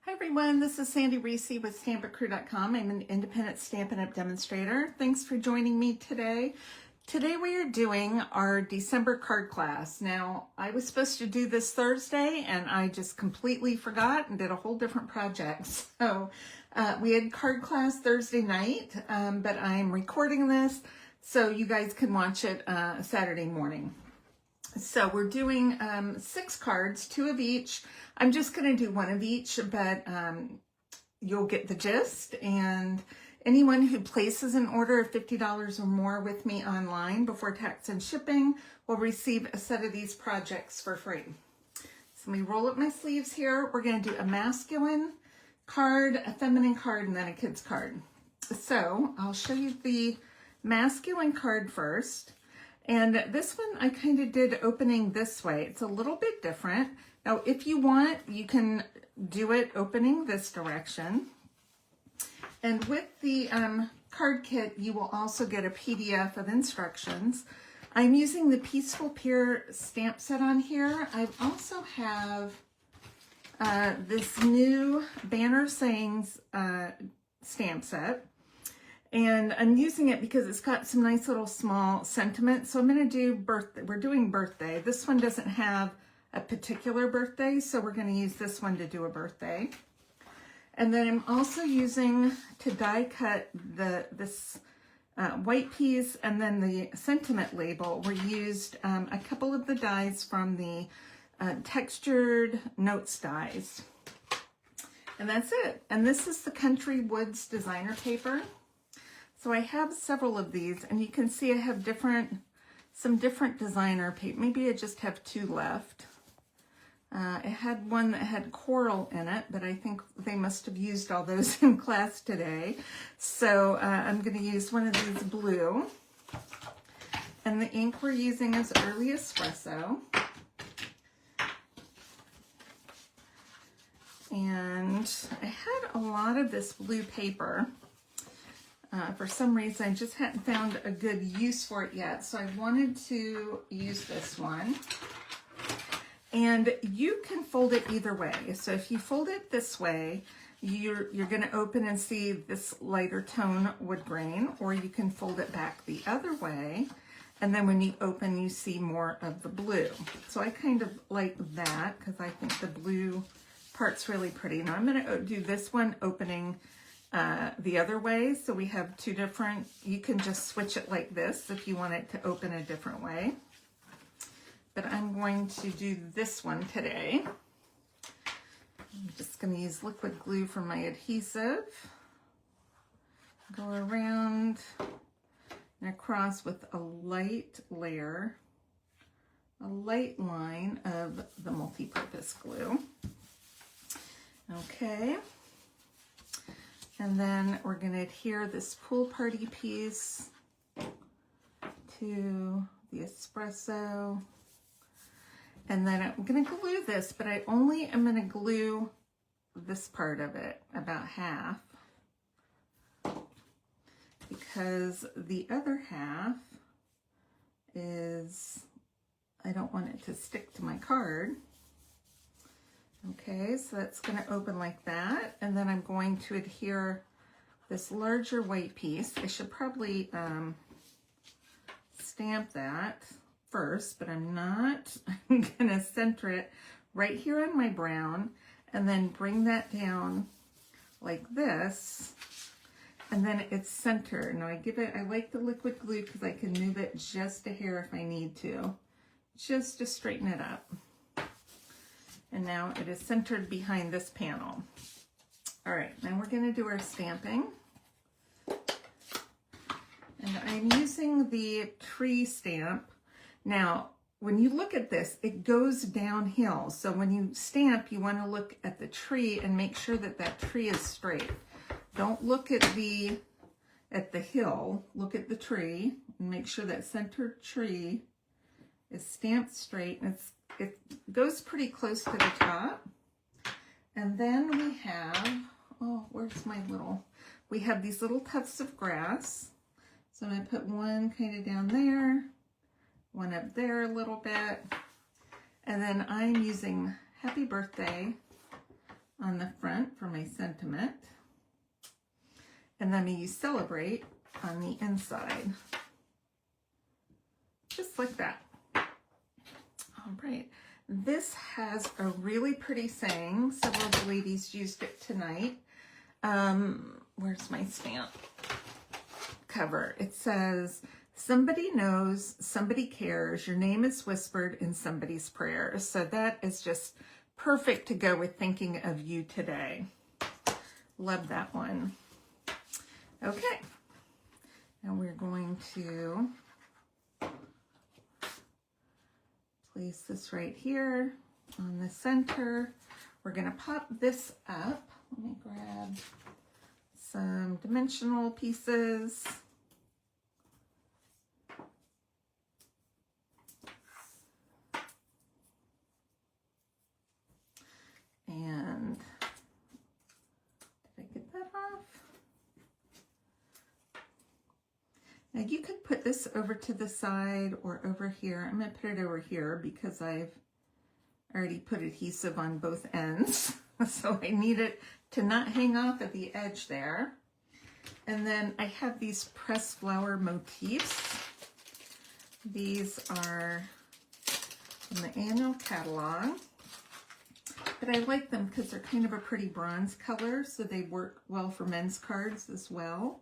Hi everyone, this is Sandy Reese with StampItCrew.com. I'm an independent Stampin' Up! Demonstrator. Thanks for joining me today. Today we are doing our December card class. Now, I was supposed to do this Thursday and I just completely forgot and did a whole different project. So we had card class Thursday night, but I'm recording this so you guys can watch it Saturday morning. So we're doing 6 cards, 2 of each. I'm just going to do 1 of each, but you'll get the gist. And anyone who places an order of $50 or more with me online before tax and shipping will receive a set of these projects for free. So let me roll up my sleeves here. We're going to do a masculine card, a feminine card, and then a kid's card. So I'll show you the masculine card first. And this one I kind of did opening this way. It's a little bit different. Now, if you want, you can do it opening this direction. And with the card kit, you will also get a PDF of instructions. I'm using the Peaceful Pier stamp set on here. I also have this new Banner Sayings stamp set. And I'm using it because it's got some nice little small sentiments. So I'm going to do birthday. We're doing birthday. This one doesn't have a particular birthday, so we're going to use this one to do a birthday. And then I'm also using to die cut this white piece, and then the sentiment label were used a couple of the dies from the textured notes dies. And that's it. And this is the Country Woods designer paper. So I have several of these, and you can see I have some different designer paper. Maybe I just have 2 left. I had one that had coral in it, but I think they must have used all those in class today. So I'm going to use one of these blue. And the ink we're using is Early Espresso. And I had a lot of this blue paper. For some reason, I just hadn't found a good use for it yet, so I wanted to use this one. And you can fold it either way. So if you fold it this way, you're going to open and see this lighter tone wood grain, or you can fold it back the other way, and then when you open, you see more of the blue. So I kind of like that because I think the blue part's really pretty. Now I'm going to do this one opening the other way. So we have 2 different, you can just switch it like this if you want it to open a different way. But I'm going to do this one today. I'm just going to use liquid glue for my adhesive. Go around and across with a light layer, a light line of the multi-purpose glue. Okay. And then we're going to adhere this Pool Party piece to the espresso. And then I'm going to glue this, but I only am going to glue this part of it, about half, because the other half is, I don't want it to stick to my card. Okay, so that's going to open like that, and then I'm going to adhere this larger white piece. I should probably stamp that first, but I'm not. I'm going to center it right here on my brown, and then bring that down like this, and then it's centered. Now I like the liquid glue because I can move it just a hair if I need to, just to straighten it up. And now it is centered behind this panel. All right, now we're going to do our stamping. And I'm using the tree stamp. Now, when you look at this, it goes downhill. So when you stamp, you want to look at the tree and make sure that that tree is straight. Don't look at the hill. Look at the tree and make sure that centered tree is stamped straight, and it goes pretty close to the top. And then we have, oh, where's my little, we have these little tufts of grass. So I'm going to put one kind of down there, one up there a little bit, and then I'm using Happy Birthday on the front. front for my sentiment. And then I use Celebrate on the inside. Just like that. All right. This has a really pretty saying. Several of the ladies used it tonight. Where's my stamp cover? It says, somebody knows, somebody cares, your name is whispered in somebody's prayers. So that is just perfect to go with thinking of you today. Love that one. Okay. Now we're going to place this right here on the center. We're going to pop this up. Let me grab some dimensional pieces. And did I get that off? Now you could put this over to the side or over here. I'm going to put it over here because I've already put adhesive on both ends. So I need it to not hang off at the edge there. And then I have these pressed flower motifs. These are from the annual catalog. But I like them because they're kind of a pretty bronze color, so they work well for men's cards as well.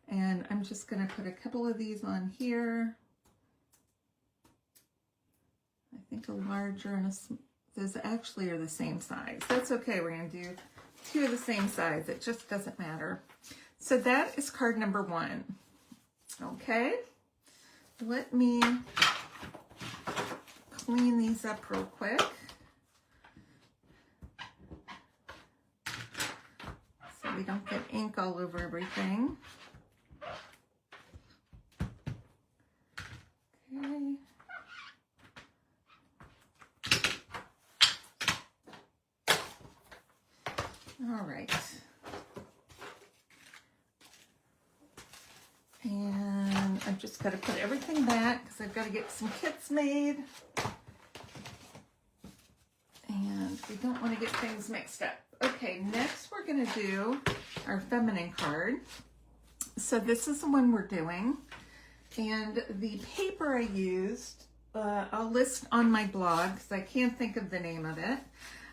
And I'm just going to put a couple of these on here. I think a larger and those actually are the same size. That's okay. We're going to do two of the same size. It just doesn't matter. So that is card number 1. Okay. Let me clean these up real quick. So we don't get ink all over everything. Okay. All right. And I've just got to put everything back because I've got to get some kits made. And we don't want to get things mixed up. Okay, next we're going to do our feminine card. So this is the one we're doing. And the paper I used, I'll list on my blog because I can't think of the name of it.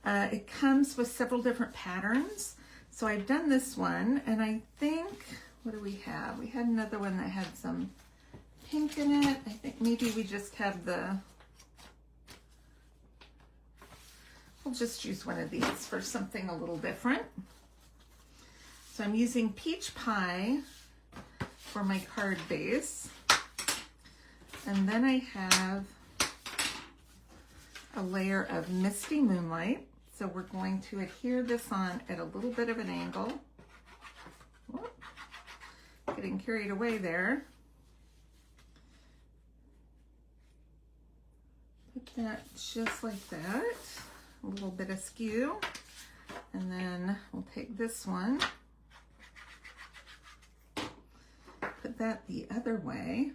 It comes with several different patterns. So I've done this one, and I think, what do we have? We had another one that had some pink in it. I think maybe we just have we'll just use one of these for something a little different. So I'm using Peach Pie for my card base. And then I have a layer of Misty Moonlight. So we're going to adhere this on at a little bit of an angle. Whoop. Getting carried away there. Put that just like that. A little bit askew. And then we'll take this one. Put that the other way.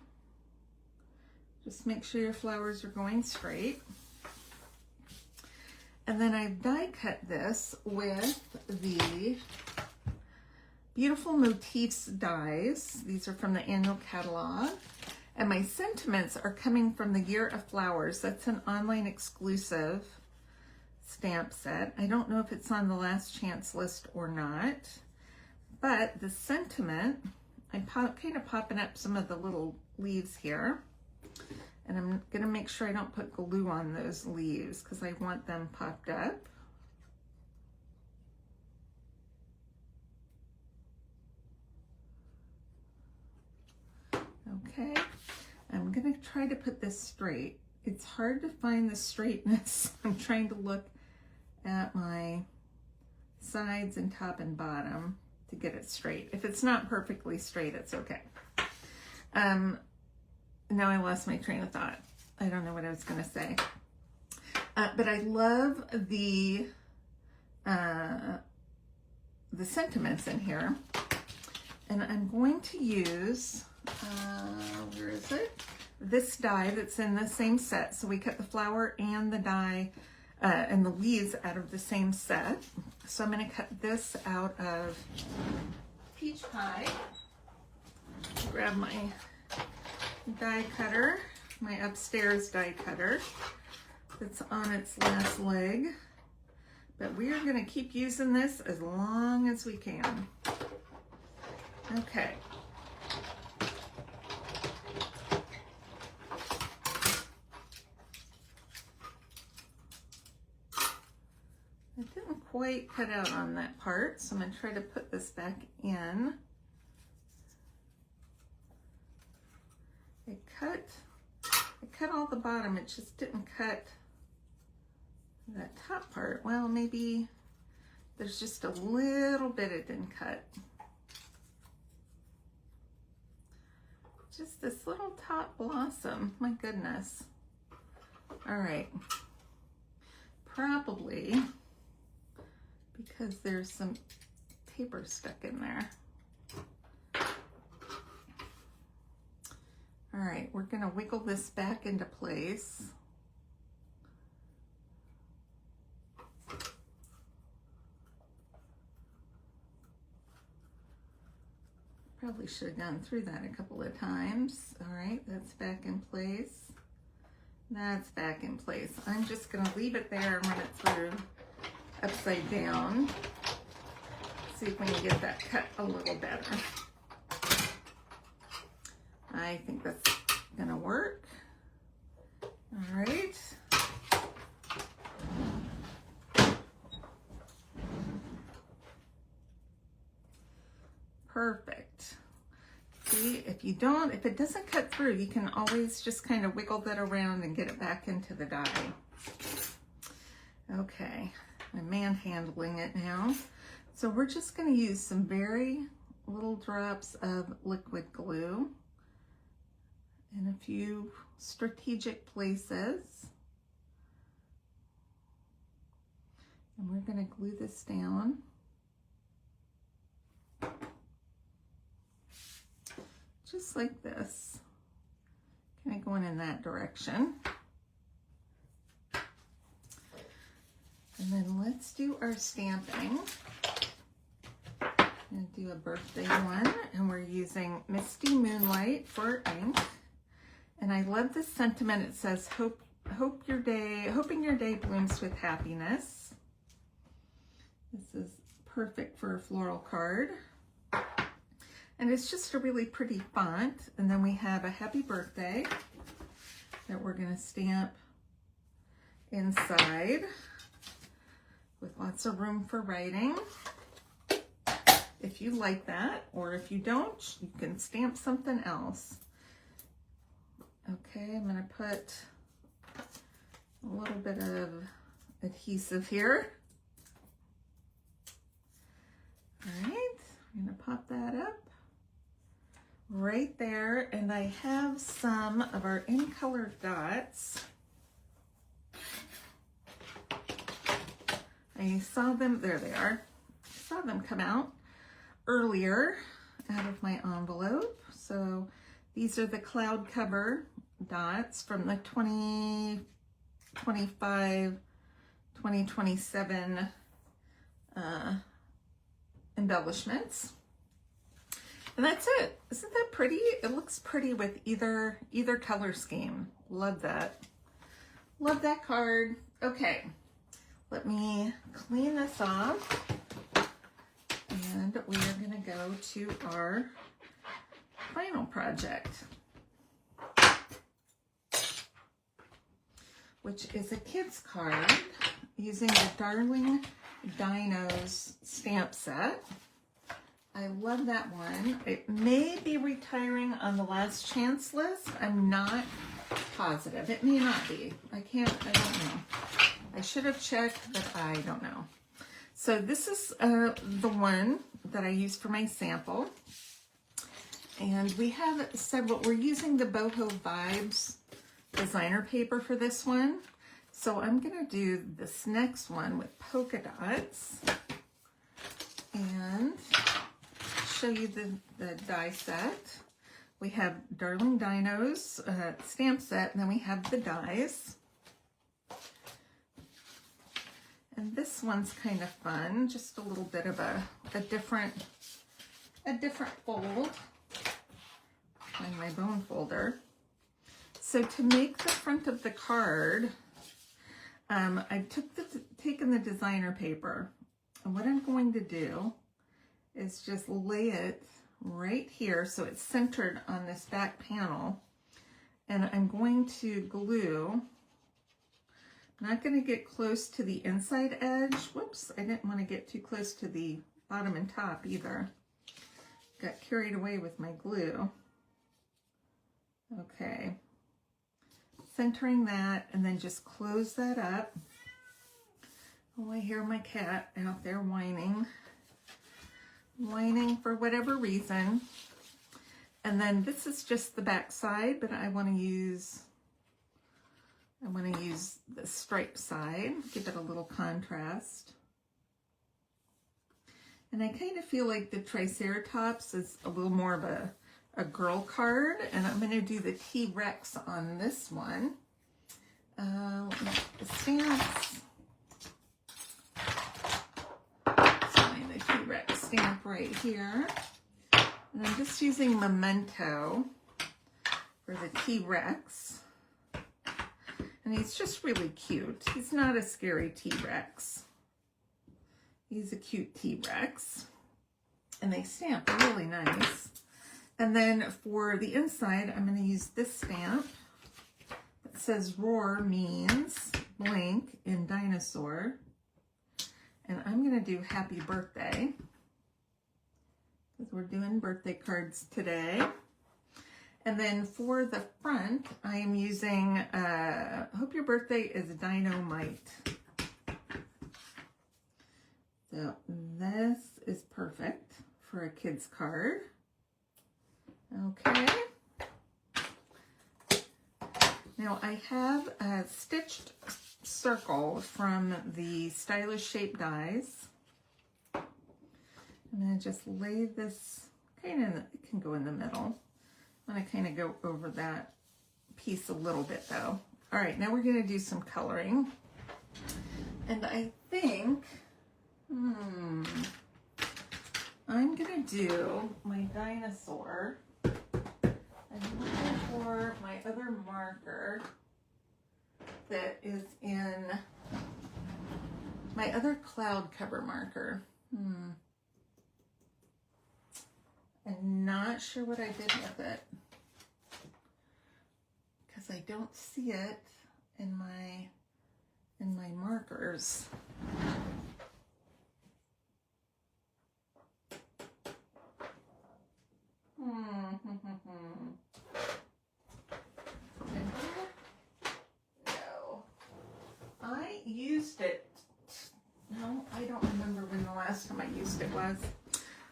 Just make sure your flowers are going straight. And then I've die cut this with the Beautiful Motifs dies. These are from the annual catalog. And my sentiments are coming from the Year of Flowers. That's an online exclusive stamp set. I don't know if it's on the last chance list or not. But the sentiment, I'm kind of popping up some of the little leaves here. And I'm going to make sure I don't put glue on those leaves because I want them popped up. Okay, I'm going to try to put this straight. It's hard to find the straightness. I'm trying to look at my sides and top and bottom to get it straight. If it's not perfectly straight, it's okay. Now I lost my train of thought. I don't know what I was going to say. But I love the sentiments in here. And I'm going to use, where is it? This die that's in the same set. So we cut the flower and the die and the leaves out of the same set. So I'm going to cut this out of Peach Pie. Grab my die cutter, my upstairs die cutter that's on its last leg. But we are going to keep using this as long as we can. Okay. It didn't quite cut out on that part, so I'm going to try to put this back in. It cut all the bottom, it just didn't cut that top part. Well, maybe there's just a little bit it didn't cut. Just this little top blossom, my goodness. All right, probably because there's some paper stuck in there. All right, we're gonna wiggle this back into place. Probably should have gone through that a couple of times. All right, that's back in place. That's back in place. I'm just gonna leave it there and run it through upside down. See if we can get that cut a little better. I think that's gonna work. All right. Perfect. See, if it doesn't cut through, you can always just kind of wiggle that around and get it back into the die. Okay, I'm manhandling it now. So we're just gonna use some very little drops of liquid glue in a few strategic places. And we're gonna glue this down. Just like this, kind of going in that direction. And then let's do our stamping. I'm gonna do a birthday one, and we're using Misty Moonlight for ink. And I love this sentiment. It says, hoping your day blooms with happiness. This is perfect for a floral card. And it's just a really pretty font. And then we have a happy birthday that we're gonna stamp inside with lots of room for writing. If you like that, or if you don't, you can stamp something else. Okay, I'm gonna put a little bit of adhesive here. All right, I'm gonna pop that up right there, and I have some of our in-color dots. I saw them, there they are. I saw them come out earlier out of my envelope. So these are the cloud cover dots from the 2025, 2027 embellishments. And that's it. Isn't that pretty? It looks pretty with either color scheme. Love that. Love that card. Okay, let me clean this off. And we are gonna go to our final project, which is a kid's card using the Darling Dinos stamp set. I love that one. It may be retiring on the last chance list. I'm not positive. It may not be. I don't know. I should have checked, but I don't know. So this is the one that I used for my sample. And we have several. We're using the Boho Vibes designer paper for this one. So I'm gonna do this next one with polka dots and show you the die set. We have Darling Dinos stamp set, and then we have the dies. And this one's kind of fun, just a little bit of a different fold. Find my bone folder. So to make the front of the card, I've taken the designer paper, and what I'm going to do is just lay it right here so it's centered on this back panel, and I'm going to glue. I'm not going to get close to the inside edge. Whoops, I didn't want to get too close to the bottom and top either. Got carried away with my glue. Okay. Centering that, and then just close that up. Oh, I hear my cat out there whining for whatever reason. And then this is just the back side, but I want to use the stripe side, give it a little contrast. And I kind of feel like the Triceratops is a little more of a girl card, and I'm going to do the T-Rex on this one. The stamps. Find the T-Rex stamp right here. And I'm just using Memento for the T-Rex. And he's just really cute. He's not a scary T-Rex. He's a cute T-Rex. And they stamp really nice. And then for the inside, I'm going to use this stamp. It says roar means blank in dinosaur. And I'm going to do happy birthday, because we're doing birthday cards today. And then for the front, I am using Hope Your Birthday is Dynamite. So this is perfect for a kid's card. Okay. Now I have a stitched circle from the Stylish Shape dies. I'm going to just lay this kind of, it can go in the middle. I'm going to kind of go over that piece a little bit though. All right, now we're going to do some coloring. And I think, I'm going to do my dinosaur. I'm looking for my other marker that is in my other cloud cover marker. I'm not sure what I did with it, because I don't see it in my markers. No. I used it. No, I don't remember when the last time I used it was.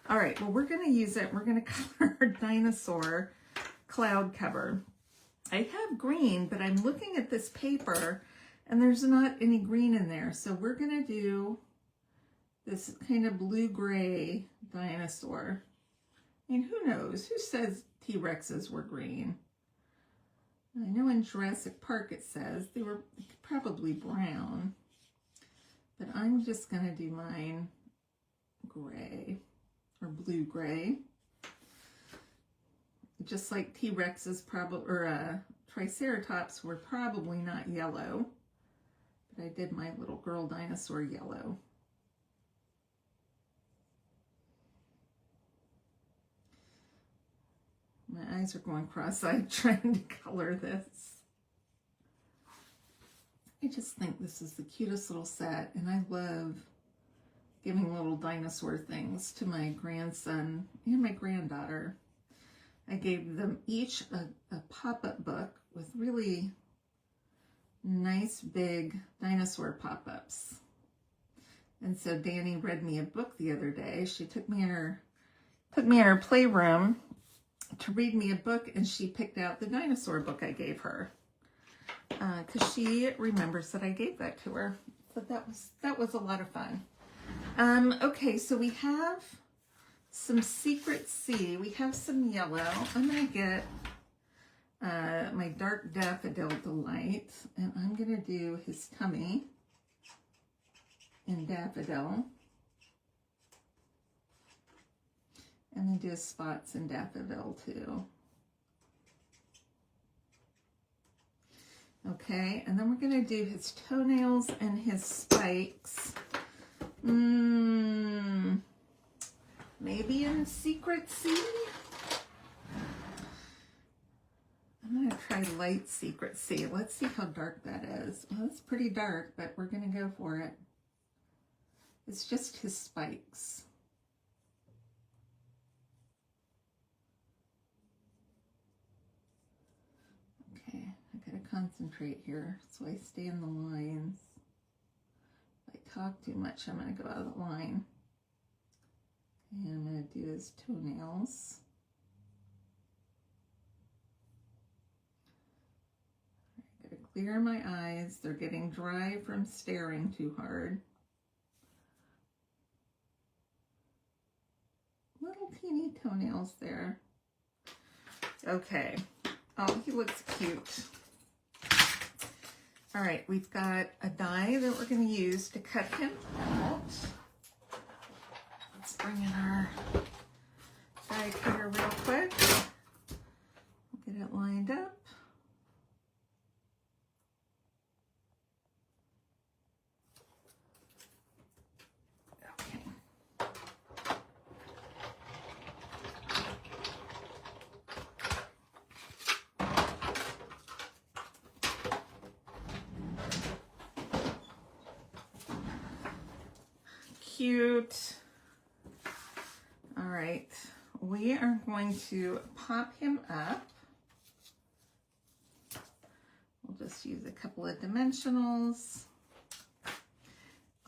All right, well, we're going to use it. We're going to color our dinosaur cloud cover. I have green, but I'm looking at this paper and there's not any green in there. So we're going to do this kind of blue-gray dinosaur. I mean, who knows? Who says T-Rexes were green? I know in Jurassic Park it says they were probably brown, but I'm just going to do mine gray or blue-gray. Just like T-Rexes probably, or Triceratops were probably not yellow, but I did my little girl dinosaur yellow. My eyes are going cross-eyed trying to color this. I just think this is the cutest little set, and I love giving little dinosaur things to my grandson and my granddaughter. I gave them each a pop-up book with really nice big dinosaur pop-ups. And so Danny read me a book the other day. She took me in her playroom to read me a book, and she picked out the dinosaur book I gave her, because she remembers that I gave that to her. So that was a lot of fun. Okay, so we have some Secret Sea. We have some yellow. I'm going to get my Dark Daffodil Delight, and I'm going to do his tummy. in Daffodil. And then do spots in Daffodil too. Okay, and then we're going to do his toenails and his spikes. Maybe in Secret Sea? I'm going to try light Secret Sea. Let's see how dark that is. Well, it's pretty dark, but we're going to go for it. It's just his spikes. Okay, I got to concentrate here so I stay in the lines. If I talk too much, I'm going to go out of the line. And I'm going to do his toenails. I got to clear my eyes. They're getting dry from staring too hard. Little teeny toenails there. Okay. Oh, he looks cute. All right, we've got a die that we're going to use to cut him out. Let's bring in our die cutter real quick. Get it lined up. Okay. Cute. All right, we are going to pop him up. We'll just use a couple of dimensionals.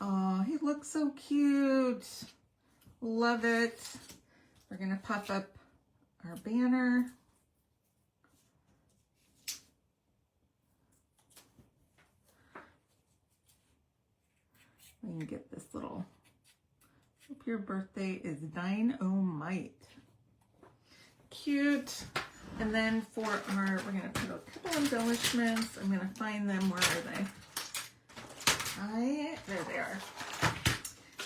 Oh, he looks so cute. Love it. We're going to pop up our banner. We can get this little, hope your birthday is dynamite. Cute. And then for our, we're going to put a couple embellishments. I'm going to find them. Where are they? There they are.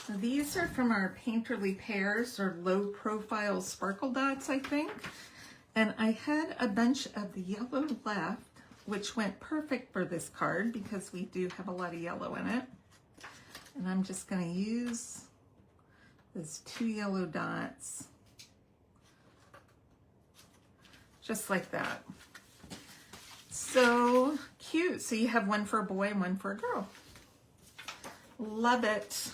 So these are from our Painterly Pears, or low profile sparkle dots, I think. And I had a bunch of the yellow left, which went perfect for this card because we do have a lot of yellow in it. And I'm just going to use those 2 yellow dots. Just like that. So cute. So you have one for a boy and one for a girl. Love it.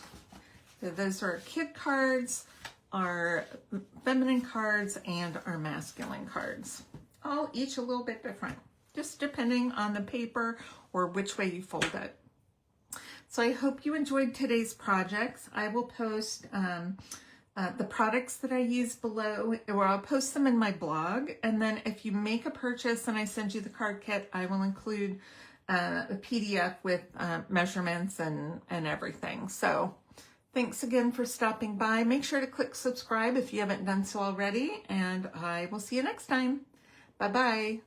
So those are our kid cards, our feminine cards, and our masculine cards. All each a little bit different, just depending on the paper or which way you fold it. So I hope you enjoyed today's projects. I will post the products that I use below, or I'll post them in my blog. And then if you make a purchase and I send you the card kit, I will include a PDF with measurements and everything. So thanks again for stopping by. Make sure to click subscribe if you haven't done so already, and I will see you next time. Bye-bye.